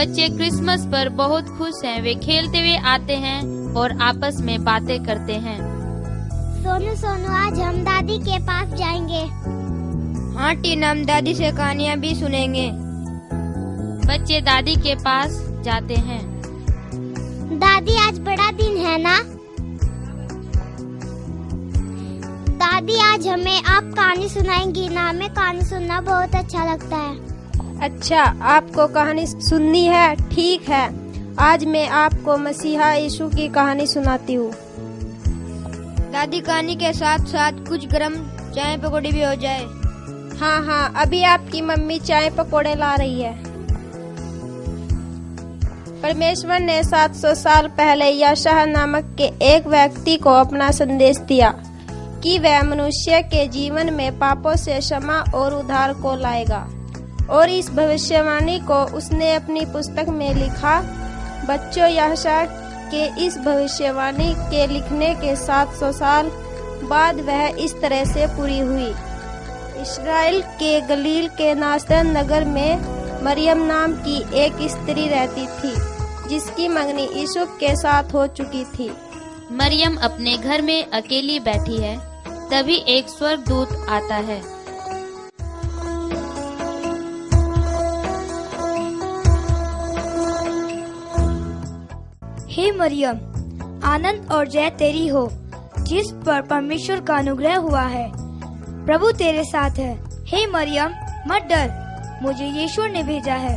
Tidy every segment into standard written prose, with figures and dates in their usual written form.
बच्चे क्रिसमस पर बहुत खुश हैं। वे खेलते हुए आते हैं और आपस में बातें करते हैं। सोनू सोनू, आज हम दादी के पास जाएंगे। हाँ टीना, हम दादी से कहानियाँ भी सुनेंगे। बच्चे दादी के पास जाते हैं। दादी, आज बड़ा दिन है ना? दादी, आज हमें आप कहानी सुनाएंगी ना? हमें कहानी सुनना बहुत अच्छा लगता है। अच्छा, आपको कहानी सुननी है? ठीक है, आज मैं आपको मसीहा यीशु की कहानी सुनाती हूँ। दादी, कहानी के साथ साथ कुछ गरम चाय पकौड़े भी हो जाए। हाँ, अभी आपकी मम्मी चाय पकौड़े ला रही है। परमेश्वर ने 700 साल पहले यशायाह नामक के एक व्यक्ति को अपना संदेश दिया कि वह मनुष्य के जीवन में पापों से क्षमा और उद्धार को लाएगा, और इस भविष्यवाणी को उसने अपनी पुस्तक में लिखा। बच्चों, यशायाह के इस भविष्यवाणी के लिखने के 700 साल बाद वह इस तरह से पूरी हुई। इस्राएल के गलील के नासरत नगर में मरियम नाम की एक स्त्री रहती थी, जिसकी मंगनी यीशु के साथ हो चुकी थी। मरियम अपने घर में अकेली बैठी है। तभी एक स्वर्गदूत आता है। हे मरियम, आनंद और जय तेरी हो, जिस पर परमेश्वर का अनुग्रह हुआ है। प्रभु तेरे साथ है। हे मरियम, मत डर, मुझे यीशु ने भेजा है।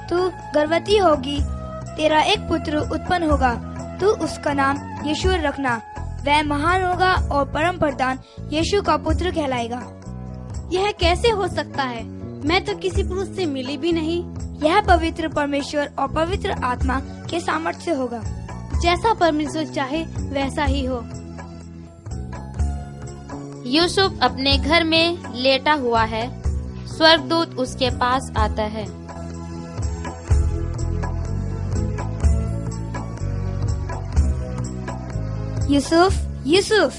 तू गर्भवती होगी, तेरा एक पुत्र उत्पन्न होगा। तू उसका नाम यीशु रखना। वह महान होगा और परम प्रधान यीशु का पुत्र कहलाएगा। यह कैसे हो सकता है? मैं तो किसी पुरुष से मिली भी नहीं। यह पवित्र परमेश्वर और पवित्र आत्मा के सामर्थ्य से होगा। जैसा परमेश्वर चाहे वैसा ही हो। यूसुफ अपने घर में लेटा हुआ है। स्वर्गदूत उसके पास आता है। यूसुफ,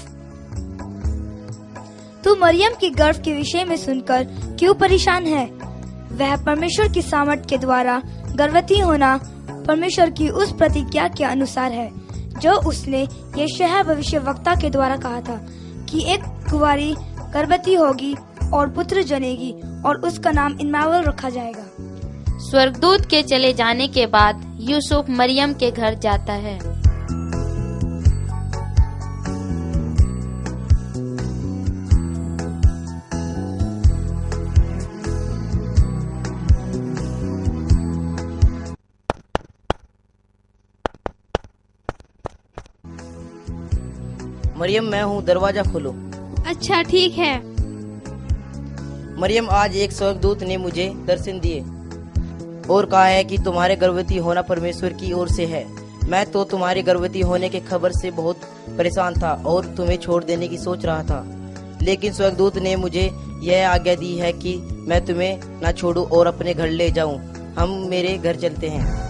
तू मरियम की गर्भ के विषय में सुनकर क्यों परेशान है? वह परमेश्वर की सामर्थ के द्वारा गर्भवती होना परमेश्वर की उस प्रतिज्ञा के अनुसार है, जो उसने यशायाह भविष्यवक्ता के द्वारा कहा था कि एक कुंवारी गर्भवती होगी और पुत्र जनेगी और उसका नाम इम्मानुएल रखा जाएगा। स्वर्गदूत के चले जाने के बाद यूसुफ मरियम के घर जाता है। मरियम, मैं हूँ, दरवाजा खोलो। अच्छा, ठीक है। मरियम, आज एक स्वर्गदूत ने मुझे दर्शन दिए और कहा है कि तुम्हारे गर्भवती होना परमेश्वर की ओर से है। मैं तो तुम्हारे गर्भवती होने के खबर से बहुत परेशान था और तुम्हें छोड़ देने की सोच रहा था, लेकिन स्वर्गदूत ने मुझे यह आज्ञा दी है कि मैं तुम्हें न छोड़ूं और अपने घर ले जाऊं। हम मेरे घर चलते हैं।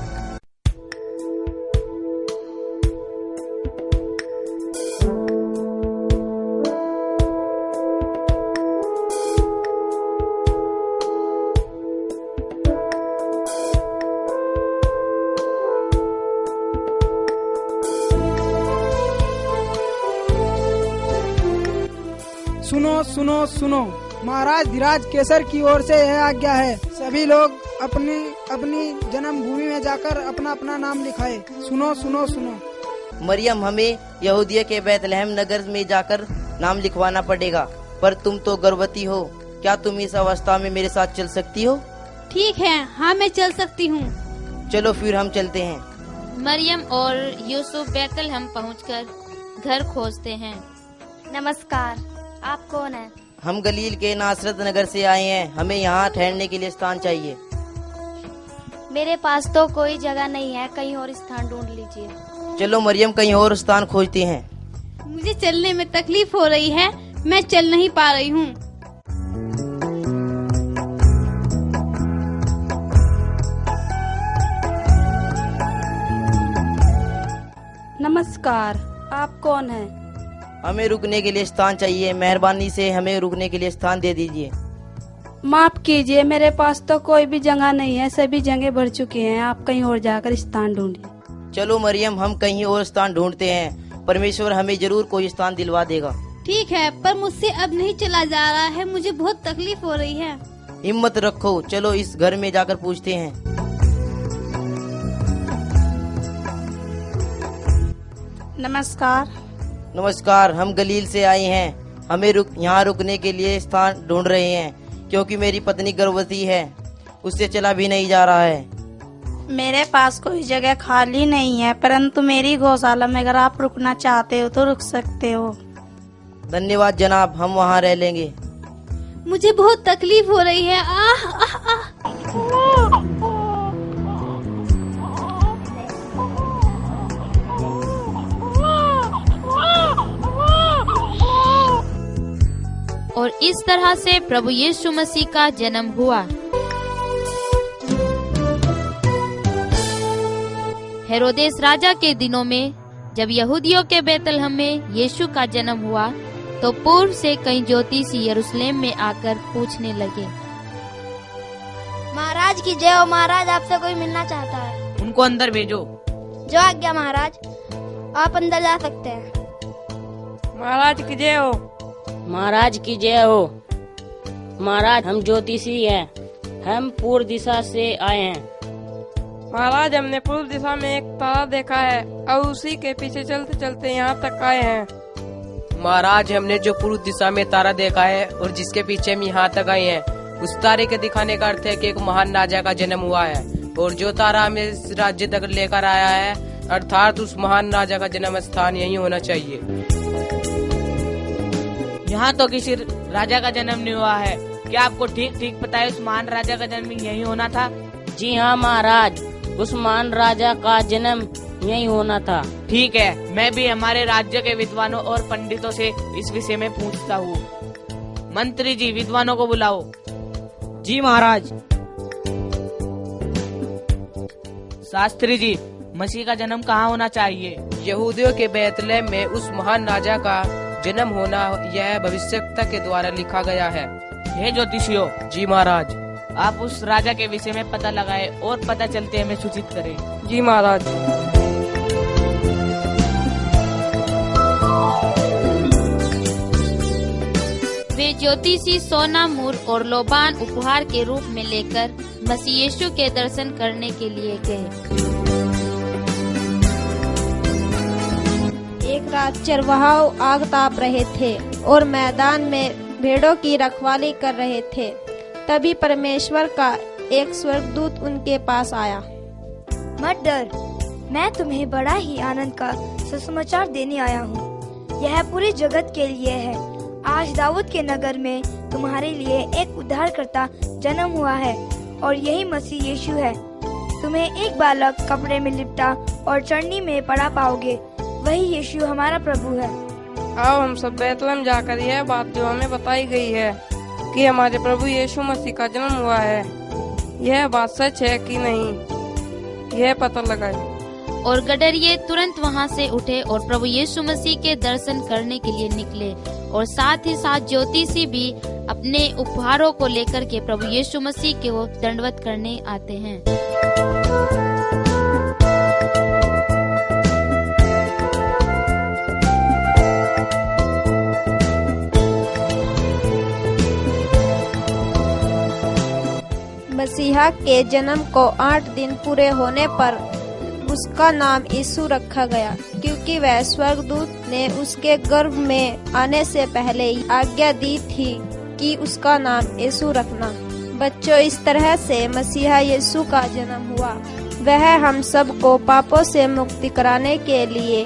सुनो, महाराज धीराज केसर की ओर से यह आज्ञा है, सभी लोग अपनी अपनी जन्मभूमि में जाकर अपना अपना नाम लिखाए। सुनो। मरियम, हमें यहूदिया के बैतलहम नगर में जाकर नाम लिखवाना पड़ेगा, पर तुम तो गर्भवती हो। क्या तुम इस अवस्था में मेरे साथ चल सकती हो? ठीक है, हाँ, मैं चल सकती हूँ। चलो फिर हम चलते हैं। मरियम और यूसुफ बैतलहम पहुंचकर घर खोजते हैं। नमस्कार, आप कौन हैं? हम गलील के नासरत नगर से आए हैं। हमें यहाँ ठहरने के लिए स्थान चाहिए। मेरे पास तो कोई जगह नहीं है, कहीं और स्थान ढूंढ लीजिए। चलो मरियम, कहीं और स्थान खोजते हैं। मुझे चलने में तकलीफ हो रही है, मैं चल नहीं पा रही हूँ। नमस्कार, आप कौन हैं? हमें रुकने के लिए स्थान चाहिए। मेहरबानी से हमें रुकने के लिए स्थान दे दीजिए। माफ कीजिए, मेरे पास तो कोई भी जगह नहीं है, सभी जगह भर चुके हैं। आप कहीं और जाकर स्थान ढूंढिए। चलो मरियम, हम कहीं और स्थान ढूंढते हैं। परमेश्वर हमें जरूर कोई स्थान दिलवा देगा। ठीक है, पर मुझसे अब नहीं चला जा रहा है, मुझे बहुत तकलीफ हो रही है। हिम्मत रखो, चलो इस घर में जाकर पूछते हैं। नमस्कार। नमस्कार, हम गलील से आए हैं। हमें यहाँ रुकने के लिए स्थान ढूंढ रहे हैं, क्योंकि मेरी पत्नी गर्भवती है, उससे चला भी नहीं जा रहा है। मेरे पास कोई जगह खाली नहीं है, परंतु मेरी गौशाला में अगर आप रुकना चाहते हो तो रुक सकते हो। धन्यवाद जनाब, हम वहाँ रह लेंगे। मुझे बहुत तकलीफ हो रही है। आह आह आह। और इस तरह से प्रभु यीशु मसीह का जन्म हुआ। हेरोदेस राजा के दिनों में जब यहूदियों के बैतलहम में यीशु का जन्म हुआ, तो पूर्व से कई ज्योतिषी यरूशलेम में आकर पूछने लगे। महाराज की जय हो। महाराज, आपसे कोई मिलना चाहता है। उनको अंदर भेजो। जो आज्ञा महाराज, आप अंदर जा सकते हैं। महाराज की जय हो। महाराज की जय हो। महाराज, हम ज्योतिषी हैं, हम पूर्व दिशा से आए हैं। महाराज, हमने पूर्व दिशा में एक तारा देखा है और उसी के पीछे चलते चलते यहाँ तक आए हैं। महाराज, हमने जो पूर्व दिशा में तारा देखा है और जिसके पीछे हम यहाँ तक आए हैं, उस तारे के दिखाने का अर्थ है कि एक महान राजा का जन्म हुआ है, और जो तारा हमें इस राज्य तक लेकर आया है, अर्थात उस महान राजा का जन्म स्थान यही होना चाहिए। यहाँ तो किसी राजा का जन्म नहीं हुआ है। क्या आपको ठीक ठीक पता है उस महान राजा का जन्म यही होना था? जी हाँ महाराज, उस महान राजा का जन्म यही होना था। ठीक है, मैं भी हमारे राज्य के विद्वानों और पंडितों से इस विषय में पूछता हूँ। मंत्री जी, विद्वानों को बुलाओ। जी महाराज। शास्त्री जी, मसीह का जन्म कहाँ होना चाहिए? यहूदियों के बैतलहम में उस महान राजा का जन्म होना यह भविष्यवक्ता के द्वारा लिखा गया है। हे ज्योतिषियों। जी महाराज। आप उस राजा के विषय में पता लगाए और पता चलते हमें सूचित करें। जी महाराज। वे ज्योतिषी सोना, मूर और लोबान उपहार के रूप में लेकर मसीह यीशु के दर्शन करने के लिए गए। एक रात चरवाहा आग ताप रहे थे और मैदान में भेड़ों की रखवाली कर रहे थे। तभी परमेश्वर का एक स्वर्गदूत उनके पास आया। मत डर, मैं तुम्हें बड़ा ही आनंद का सुसमाचार देने आया हूँ। यह पूरे जगत के लिए है। आज दाऊद के नगर में तुम्हारे लिए एक उद्धारकर्ता जन्म हुआ है, और यही मसीह यीशु है। तुम्हें एक बालक कपड़े में लिपटा और चरनी में पड़ा पाओगे। वही यीशु हमारा प्रभु है। आओ हम सब बैतलहम जाकर यह बात जो हमें बताई गई है कि हमारे प्रभु यीशु मसीह का जन्म हुआ है, यह बात सच है कि नहीं, यह पता लगाए। और गडरिये तुरंत वहाँ से उठे और प्रभु यीशु मसीह के दर्शन करने के लिए निकले, और साथ ही साथ ज्योतिषी भी अपने उपहारों को लेकर के प्रभु यीशु मसीह को दंडवत करने आते हैं। मसीहा के जन्म को 8 दिन पूरे होने पर उसका नाम यीशु रखा गया, क्योंकि वह स्वर्गदूत ने उसके गर्भ में आने से पहले आज्ञा दी थी कि उसका नाम यीशु रखना। बच्चों, इस तरह से मसीहा यीशु का जन्म हुआ। वह हम सब को पापों से मुक्ति कराने के लिए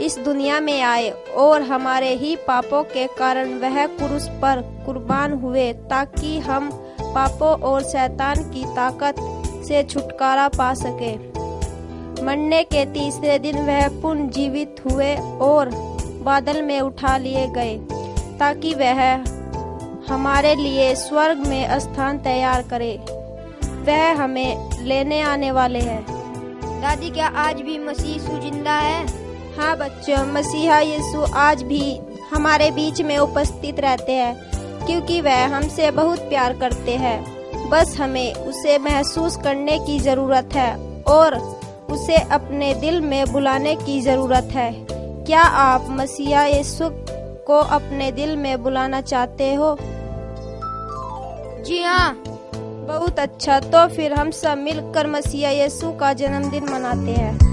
इस दुनिया में आए, और हमारे ही पापों के कारण वह क्रूस पर कुर्बान हुए, ताकि हम पापों और शैतान की ताकत से छुटकारा पा सके। मरने के तीसरे दिन वह पुनः जीवित हुए और बादल में उठा लिए गए, ताकि वह हमारे लिए स्वर्ग में स्थान तैयार करे। वह हमें लेने आने वाले हैं। दादी, क्या आज भी मसीह यीशु जिंदा है? हाँ बच्चों, मसीहा यीशु आज भी हमारे बीच में उपस्थित रहते हैं। क्योंकि वह हमसे बहुत प्यार करते हैं। बस हमें उसे महसूस करने की जरूरत है और उसे अपने दिल में बुलाने की जरूरत है। क्या आप मसीहा यीशु को अपने दिल में बुलाना चाहते हो? जी हाँ। बहुत अच्छा, तो फिर हम सब मिलकर मसीहा यीशु का जन्मदिन मनाते हैं।